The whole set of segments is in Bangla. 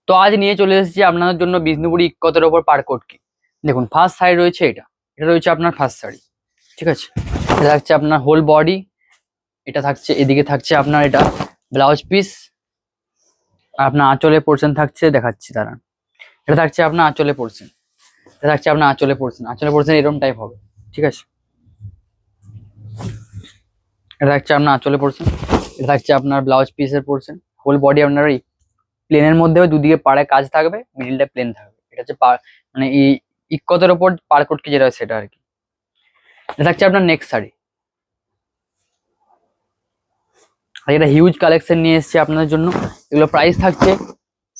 তো আজ নিয়ে চলে এসেছি আপনাদের জন্য বিষ্ণুপুরি ইক্কতের ওপর পারকোট কি। দেখুন ফার্স্ট শাড়ি রয়েছে এটা রয়েছে আপনার ফার্স্ট শাড়ি, ঠিক আছে। এটা থাকছে আপনার হোল বডি, এটা থাকছে এদিকে থাকছে আপনার এটা ব্লাউজ পিস, আপনার আঁচলে পোর্শন থাকছে, দেখাচ্ছি দাঁড়ান। এটা থাকছে আপনার আঁচলে পোর্শন, এটা থাকছে আপনার আঁচলে পোর্শন এরকম টাইপ হবে, ঠিক আছে। এটা থাকছে আপনার আঁচলে পোর্শন, এটা থাকছে আপনার ব্লাউজ পিসের পোর্শন। হোল বডি আপনার এই প্লেনের মধ্যে দুদিকে পাড়ে কাজ থাকবে, মিডিলটা প্লেন থাকবে। এটা হচ্ছে মানে এই ইক্কতের ওপর পারকোট কি যেটা হয় সেটা আর কি। এটা থাকছে আপনার নেক্সট শাড়ি, আর এটা হিউজ কালেকশন নিয়ে এসেছে আপনাদের জন্য। এগুলো প্রাইস থাকছে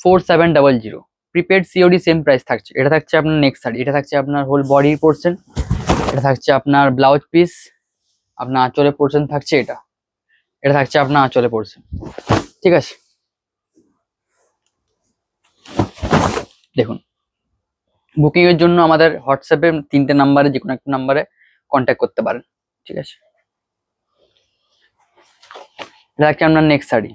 4700, প্রিপেড সিওডি সেম প্রাইস থাকছে। এটা থাকছে আপনার নেক্সট শাড়ি, এটা থাকছে আপনার হোল বডির পোর্শন, এটা থাকছে আপনার ব্লাউজ পিস, আপনার আঁচলের পোর্শন থাকছে এটা, এটা থাকছে আপনার আঁচলের পোর্শন, ঠিক আছে। দেখুন বুকিং এর জন্য আমাদের হোয়াটসঅ্যাপে 3টে নাম্বারে যে কোনো একটা নাম্বারে কন্ট্যাক্ট করতে পারেন, ঠিক আছে। এটা থাকছে আপনার নেক্সট শাড়ি,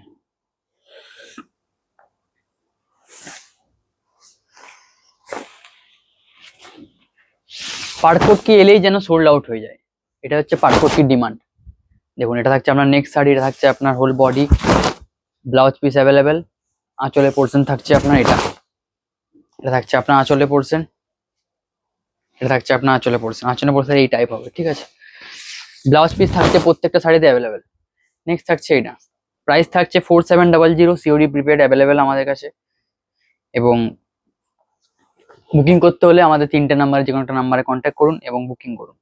পারকোট কি এলেই যেন সোল্ড আউট হয়ে যায়, এটা হচ্ছে পারকোট কি ডিমান্ড। দেখুন এটা থাকছে আপনার নেক্সট শাড়ি, এটা থাকছে আপনার whole body, blouse piece available, আঁচলের পোর্শন থাকছে আপনার এটা, এটা থাকছে আপনার আঁচলের পোর্শন, এটা থাকছে আপনার আঁচলের পোর্শন এই টাইপ হবে, ঠিক আছে। ব্লাউজ পিস থাকছে প্রত্যেকটা শাড়িতে অ্যাভেলেবেল। নেক্সট থাকছে এটা, প্রাইস থাকছে 4700, সিওডি প্রিপেড অ্যাভেলেবেল আমাদের কাছে। এবং বুকিং করতে হলে আমাদের 3টে নাম্বারে যে কোনো একটা নাম্বারে কন্ট্যাক্ট করুন এবং বুকিং করুন,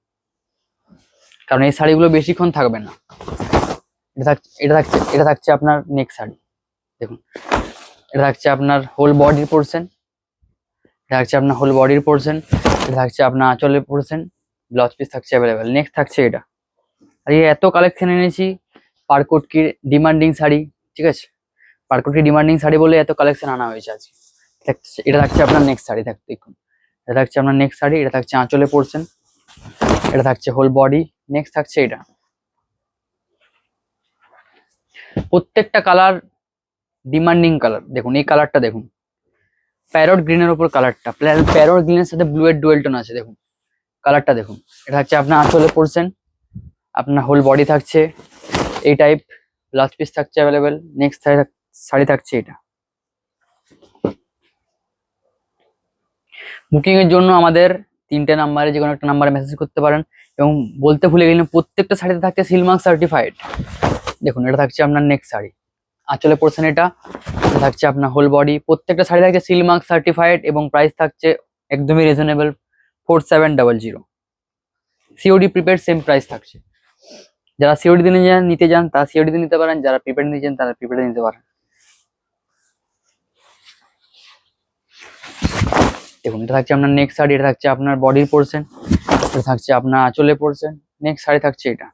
কারণ এই শাড়িগুলো বেশিক্ষণ থাকবে না। এটা থাকছে আপনার নেক্সট শাড়ি, দেখুন এটা থাকছে আপনার হোল বডির পোর্শন, এটা থাকছে আপনার হোল বডির পোর্শন, এটা থাকছে আপনার আঁচলের পোর্শন, ব্লাউজ পিস থাকছে অ্যাভেলেবেল। নেক্সট থাকছে এটা, আর এই এত কালেকশন এনেছি পারকোট কি ডিমান্ডিং শাড়ি, ঠিক আছে। পারকোট কি ডিমান্ডিং শাড়ি বলে এত কালেকশন আনা হয়েছে আজ। এটা থাকছে আপনার নেক্সট শাড়ি, দেখুন এটা থাকছে আপনার নেক্সট শাড়ি, এটা থাকছে আঁচলের পোর্শন, এটা থাকছে হোল বডি। নেক্সট থাকছে এটা, প্রত্যেকটা কালার ডিমান্ডিং কালার। দেখুন এই কালারটা দেখুন, প্যারট গ্রিনের উপর কালারটা, প্যারট গ্রিনের সাথে ব্লু এর ডুয়েল টোন আছে, দেখুন কালারটা দেখুন। এটা থাকছে আপনার আঁচলের পোর্শন, আপনার হোল বডি থাকছে এই টাইপ, ব্লাউজ পিস থাকছে অ্যাভেলেবেল। নেক্সট শাড়ি থাকছে এটা। বুকিং এর জন্য আমাদের 3টে নাম্বারে যে কোনো একটা নাম্বারে মেসেজ করতে পারেন। এবং বলতে ভুলে গেলাম, প্রত্যেকটা শাড়িতে থাকছে সিলমার্ক সার্টিফাইড। দেখুন এটা থাকছে আপনার নেক্সট শাড়ি, আঁচলে পোর্শন এটা থাকছে আপনার হোল বডি, প্রত্যেকটা শাড়ি থাকছে সিলমার্ক সার্টিফাইড এবং প্রাইস থাকছে একদমই reasonable 4700। COD prepaid same price থাকছে। যারা সিওডি নিতে যান তারা সিওডি নিতে পারেন, যারা প্রিপেড নিতে চান তারা প্রিপেড নিতে পারেন। দেখুন এটা থাকছে আপনার নেক্সট শাড়ি, এটা থাকছে আপনার বডির পোর্শন, এটা থাকছে আপনার আঁচলের পোর্শন। নেক্সট শাড়ি থাকছে এটা।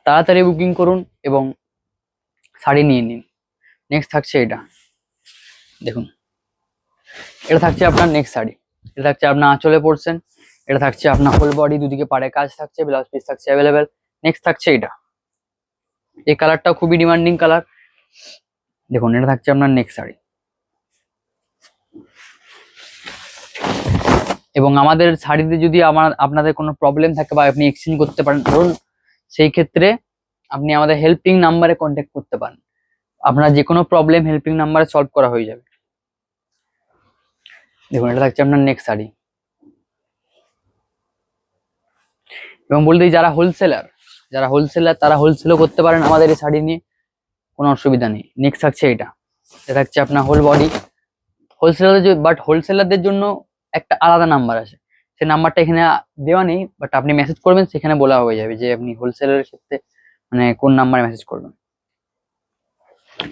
তাড়াতাড়ি বুকিং করুন এবং শাড়ি নিয়ে নিন। নেক্সট থাকছে এটা, দেখুন এটা থাকছে আপনার নেক্সট শাড়ি, এটা থাকছে আপনার আঁচলে পোর্শন, এটা থাকছে আপনার হোল বডি, দুদিকে পাড়ে কাজ থাকছে, ব্লাউজ পিস থাকছে অ্যাভেলেবেল। নেক্সট থাকছে এটা, এই কালারটাও খুবই ডিমান্ডিং কালার। দেখুন এটা থাকছে আপনার নেক্সট শাড়ি। এবং আমাদের শাড়িতে যদি আপনাদের কোনো প্রবলেম থাকে বা আপনি এক্সচেঞ্জ করতে পারেন, ধরুন সেই ক্ষেত্রে আপনি আমাদের হেল্পিং নাম্বারে কন্ট্যাক্ট করতে পারেন, আপনার যে কোনো প্রবলেম হেল্পিং নাম্বারে সলভ করা হয়ে যাবে। দেখুন এটা থাকছে আপনার নেক্সট শাড়ি। এবং বলতে যারা হোলসেলার তারা হোলসেলও করতে পারেন আমাদের এই শাড়ি নিয়ে, কোনো অসুবিধা নেই। নেক্সট থাকছে এটা থাকছে আপনার হোল বডি। হোলসেলারদের জন্য একটা আলাদা নাম্বার আছে, সেই নাম্বারটা এখানে দেওয়া নেই, বাট আপনি মেসেজ করবেন সেখানে বলা হয়ে যাবে যে আপনি হোলসেলারের ক্ষেত্রে মানে কোন নাম্বারে মেসেজ করবেন।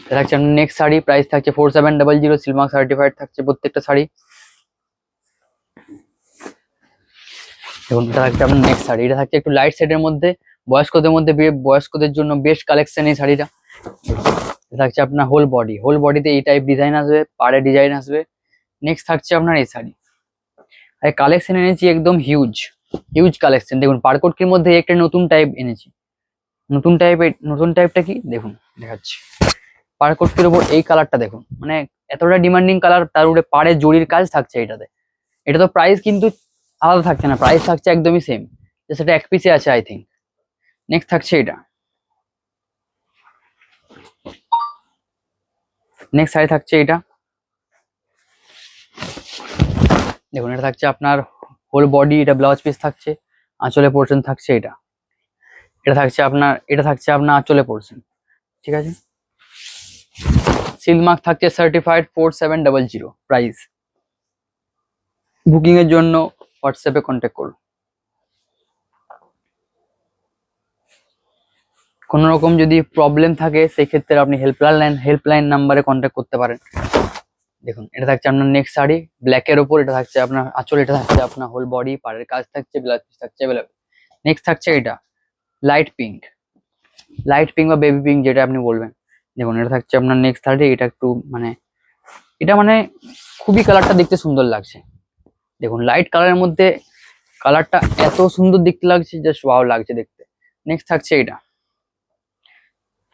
এটা থাকছে আপনার নেক্সট শাড়ি, প্রাইস থাকছে 4700, সিলমার্ক সার্টিফাইড থাকছে প্রত্যেকটা শাড়ি। দেখুন এটা থাকছে আপনার নেক্সট শাড়ি, এটা থাকছে একটু লাইট শেডের মধ্যে, বয়স্কদের জন্য বেস্ট কালেকশন এই শাড়িটা। এটা থাকছে আপনার হোল বডিতে এই টাইপ ডিজাইন আসবে, পাড়ে ডিজাইন আসবে। নেক্সট থাকছে আপনার এই শাড়ি। আর কালেকশন এনেছি একদম হিউজ কালেকশন। দেখুন পারকোটকির মধ্যে একটা নতুন টাইপ এনেছি। নতুন টাইপটা কি দেখুন দেখাচ্ছি। পার কোটকির উপর এই কালারটা দেখুন, মানে এতটা ডিমান্ডিং কালার, তার উপরে পাড়ে জরির কাজ থাকছে এটাতে। এটা তো প্রাইস কিন্তু আলাদা থাকছে না, প্রাইস থাকছে একদমই সেম, সেটা এক পিসে আছে আই থিঙ্ক। নেক্সট থাকছে এটা, নেক্সট শাড়ি থাকছে এটা, দেখুন এটা থাকছে আপনার হোল বডি, এটা ব্লাউজ পিস থাকছে, আঁচলে পোর্শন থাকছে এটা, এটা থাকছে আপনার আঁচলে পোর্শন, ঠিক আছে। সিল মার্ক থাকছে সার্টিফাইড 4700, প্রাইস। বুকিং এর জন্য হোয়াটসঅ্যাপে কন্ট্যাক্ট করুন। কোনো রকম যদি প্রবলেম থাকে সেক্ষেত্রে আপনি হেল্পলাইন নাম্বারে কন্ট্যাক্ট করতে পারেন। দেখুন এটা থাকছে আপনার নেক্সট শাড়ি, ব্ল্যাকের ওপর, এটা থাকছে আপনার আঁচল, এটা থাকছে আপনার হোল বডি, পাড়ের কাজ থাকছে, ব্লাউজ পিস থাকছে অ্যাভেলেবেল। নেক্সট থাকছে এটা লাইট পিঙ্ক বা বেবি পিঙ্ক, যেটা আপনি বলবেন। দেখুন এটা থাকছে আপনার নেক্সট শাড়ি, এটা একটু মানে এটা মানে খুবই কালারটা দেখতে সুন্দর লাগছে। দেখুন লাইট কালারের মধ্যে কালারটা এত সুন্দর দেখতে লাগছে, জাস্ট ওয়াও লাগছে দেখতে। নেক্সট থাকছে এটা,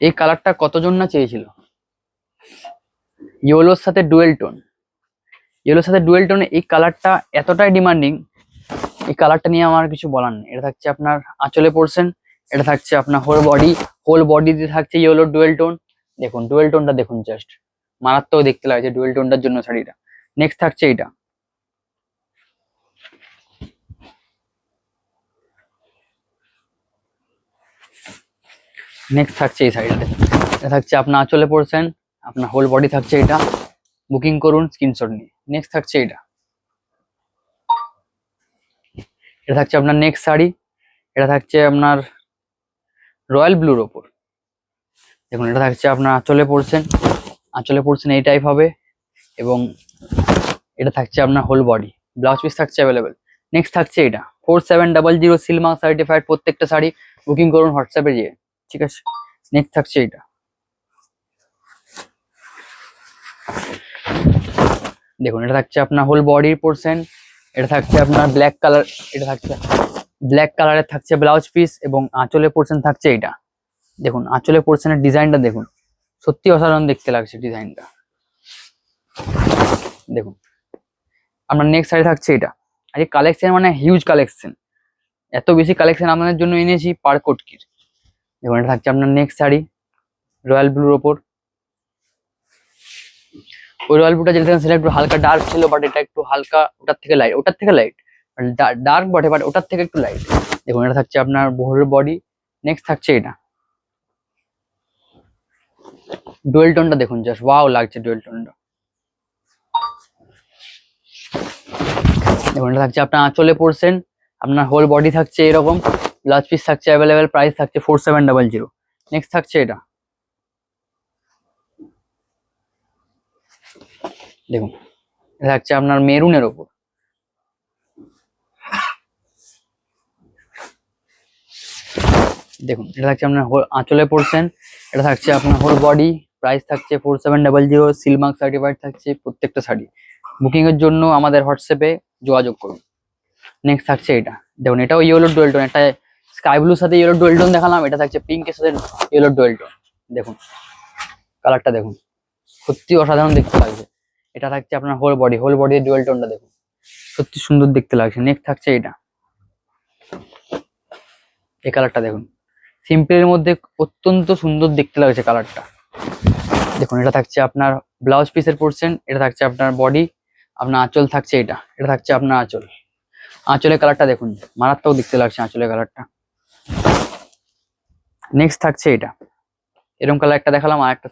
এই কালারটা কতজন না চেয়েছিল, ইয়েলোর সাথে ডুয়েল টোন, এই কালারটা এতটাই ডিমান্ডিং, এই কালারটা নিয়ে আমার কিছু বলার নেই। এটা থাকছে আপনার আঁচলে পোর্শন, এটা থাকছে আপনার হোল বডিতে থাকছে ইয়েলো ডুয়েল টোন। দেখুন ডুয়েল টোনটা দেখুন, জাস্ট মারাত্মক দেখতে লাগছে ডুয়েল টোনটার জন্য শাড়িটা। নেক্সট থাকছে এটা, নেক্সট থাকছে এই শাড়িটাতে, এটা থাকছে আপনার আঁচলে পোর্শন, আপনার হোল বডি থাকছে এটা, বুকিং করুন স্ক্রিনশট নিয়ে। নেক্সট থাকছে এটা, এটা থাকছে আপনার নেক্সট শাড়ি, এটা থাকছে আপনার রয়্যাল ব্লুর ওপর। দেখুন এটা থাকছে আপনার আঁচলে পড়ছেন এই টাইপ হবে, এবং এটা থাকছে আপনার হোল বডি, ব্লাউজ পিস থাকছে অ্যাভেলেবেল। নেক্সট থাকছে এটা 4700 সিলমা সার্টিফাইড, প্রত্যেকটা শাড়ি বুকিং করুন হোয়াটসঅ্যাপে গিয়ে, ঠিক আছে। নেক্সট থাকছে এটা, দেখুন এটা থাকছে আপনার হোল বডির পোর্শন, এটা থাকছে আপনার ব্ল্যাক কালার, এটা থাকছে ব্ল্যাক কালারের থাকছে ব্লাউজ পিস, এবং আঁচলে পোর্শন থাকছে এটা। দেখুন আঁচলে পোর্শনের ডিজাইনটা দেখুন, সত্যি অসাধারণ দেখতে লাগছে ডিজাইনটা। দেখুন আপনার নেক্সট শাড়ি থাকছে এটা, আর এই কালেকশন মানে হিউজ কালেকশন, এত বেশি কালেকশন আপনাদের জন্য এনেছি পার কোটকির। দেখুন এটা থাকছে আপনার নেক্সট শাড়ি রয়্যাল ব্লুর ওপর, ওই রয়্যাল ব্লুটা যেটা সেটা একটু হালকা ডার্ক ছিল, বাট এটা একটু হালকা ওটার থেকে লাইট, ডার্ক বটে বাট ওটার থেকে একটু লাইট। দেখুন এটা থাকছে আপনার হোল বডি। নেক্সট থাকছে এটা ডুয়েল টোনটা, দেখুন জাস্ট ওয়াও লাগছে ডুয়েল টোনটা। দেখুন এটা থাকছে আপনার আঁচলে পোর্শন, আপনার হোল বডি থাকছে এরকম, ব্লাউজ পিস থাকছে অ্যাভেলেবেল, প্রাইস থাকছে 4700। নেক্সট থাকছে এটা, দেখুন এটা থাকছে আপনার মেরুনের ওপর, দেখুন এটা থাকছে আপনার আঁচলে পোর্শন, এটা থাকছে আপনার হোল বডি, প্রাইস থাকছে 4700, সিলমার্ক সার্টিফাইড থাকছে প্রত্যেকটা শাড়ি। বুকিং এর জন্য আমাদের হোয়াটসঅ্যাপে যোগাযোগ করুন। নেক্সট থাকছে এটা, দেখুন এটাও ইয়েলো ডুয়েল টোন, একটা স্কাই ব্লুর সাথে ইয়েলো ডুয়েল টোন দেখালাম, এটা থাকছে পিঙ্কের সাথে ইয়েলো ডুয়েল টোন। দেখুন কালারটা দেখুন, সত্যি অসাধারণ দেখতে লাগছে। এটা থাকছে আপনার হোল বডি ডুয়েল টোনটা দেখুন, সত্যি সুন্দর দেখতে লাগছে। নেক্সট থাকছে এটা, এই কালারটা দেখুন, সিম্পলের মধ্যে অত্যন্ত সুন্দর দেখতে লাগছে কালারটা। দেখুন এটা থাকছে আপনার ব্লাউজ পিসের পোর্শন, এটা থাকছে আপনার বডি, আপনার আঁচল থাকছে এটা থাকছে আপনার আঁচলের কালারটা দেখুন, মারাত্মক দেখতে লাগছে আঁচলের কালারটা। নেক্সট থাকছে এটা, এরকম কালার একটা দেখালাম, আর একটা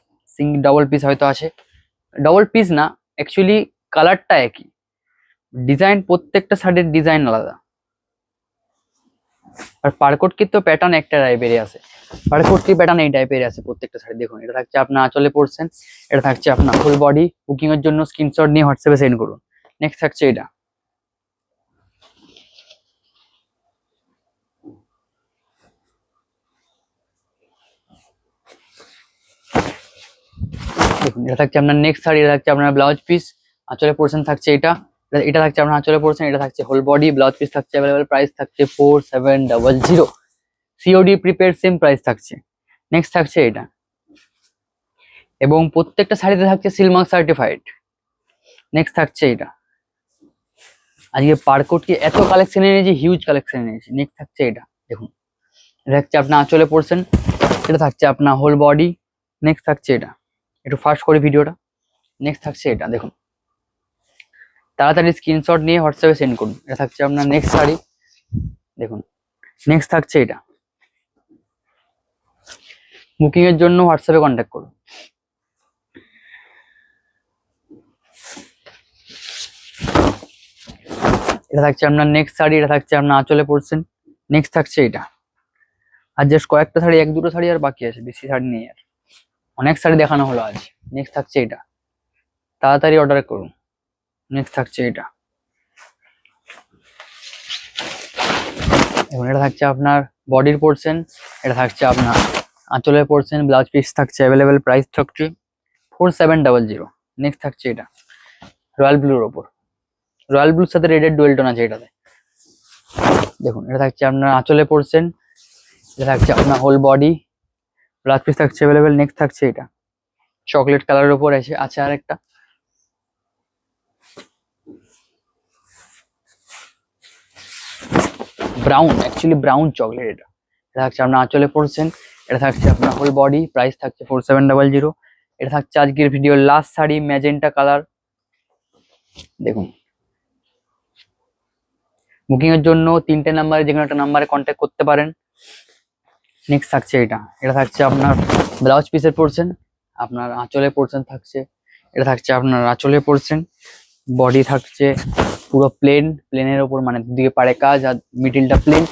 ডবল পিস হয়তো আছে, ডবল পিস না অ্যাকচুয়ালি, কালারটা একই, ডিজাইন প্রত্যেকটা শাড়ির ডিজাইন আলাদা। আর পারকোটকির তো প্যাটার্ন একটা টাইপেরই আছে, পারকোটকির প্যাটার্ন এই টাইপের আছে প্রত্যেকটা শাড়ি। দেখুন এটা থাকছে আপনার আঁচলে পোর্শন, এটা থাকছে আপনার ফুল বডি। বুকিং এর জন্য স্ক্রিনশট নিয়ে হোয়াটসঅ্যাপে সেন্ড করুন। নেক্সট থাকছে এটা, দেখুন এটা থাকছে আপনার নেক্সট শাড়ি, এটা থাকছে আপনার ব্লাউজ পিস, আঁচলে পোর্শন থাকছে এটা থাকছে আপনার আঁচলে পোর্শন, এটা থাকছে হোল বডি, ব্লাউজ পিস থাকছে অ্যাভেলেবেল, প্রাইস থাকছে 4700, সিওডি প্রিপেড সেম প্রাইস থাকছে। নেক্সট থাকছে এটা, এবং প্রত্যেকটা শাড়িতে থাকছে সিলমার্ক সার্টিফাইড। নেক্সট থাকছে এটা, আজকে পারকোট কি এত কালেকশন এনেছি, হিউজ কালেকশন এনেছি। নেক্সট থাকছে এটা, দেখুন এটা থাকছে আপনার আঁচলে পোর্শন, এটা থাকছে আপনার হোল বডি। নেক্সট থাকছে এটা, একটু ফাস্ট করে ভিডিওটা। নেক্সট থাকছে এটা, দেখুন তাড়াতাড়ি স্ক্রিনশট নিয়ে হোয়াটসঅ্যাপে সেন্ড করুন। এটা থাকছে আপনার নেক্সট শাড়ি, দেখুন। নেক্সট থাকছে এটা, বুকিং এর জন্য হোয়াটসঅ্যাপে কন্ট্যাক্ট করুন। এটা থাকছে আপনার নেক্সট শাড়ি, এটা থাকছে আপনার আঁচলে পোর্শন। নেক্সট থাকছে এটা, আর জাস্ট কয়েকটা শাড়ি, এক দুটো শাড়ি আর বাকি আছে, বেশি শাড়ি নেই আর, অনেক শাড়ি দেখানো হলো আজ। নেক্সট থাকছে এটা, তাড়াতাড়ি অর্ডার করুন। নেক্সট থাকছে এটা, এবং এটা থাকছে আপনার বডির পোর্শন, এটা থাকছে আপনার আঁচলের পোর্শন, ব্লাউজ পিস থাকছে অ্যাভেলেবেল, প্রাইস থাকছে 4700। নেক্সট থাকছে এটা, রয়্যাল ব্লুর ওপর, রয়্যাল ব্লুর সাথে রেডের ডুয়েল টোন আছে এটাতে, দেখুন। এটা থাকছে আপনার আঁচলে পোর্শন, এটা থাকছে আপনার হোল বডি, ব্লাউজ পিস থাকছে অ্যাভেলেবেল। নেক্সট থাকছে এটা, চকলেট কালারের উপর আছে আর একটা, ব্রাউন, অ্যাকচুয়ালি ব্রাউন চকলেট এটা। এটা থাকছে আপনার আঁচলে পোর্শন, এটা থাকছে আপনার হোল বডি, প্রাইস থাকছে 4700। এটা থাকছে আজকের video last sari, magenta colour, দেখুন। বুকিং এর জন্য 3টে নাম্বারে যে কোনো একটা নাম্বারে কন্ট্যাক্ট করতে পারেন। নেক্সট থাকছে এটা, এটা থাকছে আপনার ব্লাউজ পিসের পোর্শন, আপনার আঁচলে পোর্শন থাকছে, এটা থাকছে আপনার আঁচলে পোর্শন, বডি থাকছে পুরো প্লেন, প্লেনের ওপর মানে দুদিকে পাড়ে কাজ আর মিডিলটা প্লেন।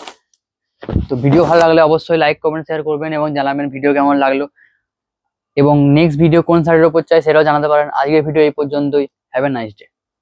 তো ভিডিও ভালো লাগলে অবশ্যই লাইক কমেন্ট শেয়ার করবেন এবং জানাবেন ভিডিও কেমন লাগলো, এবং নেক্সট ভিডিও কোন শাড়ির ওপর চাই সেটাও জানাতে পারেন। আজকের ভিডিও এই পর্যন্তই। Have a nice day.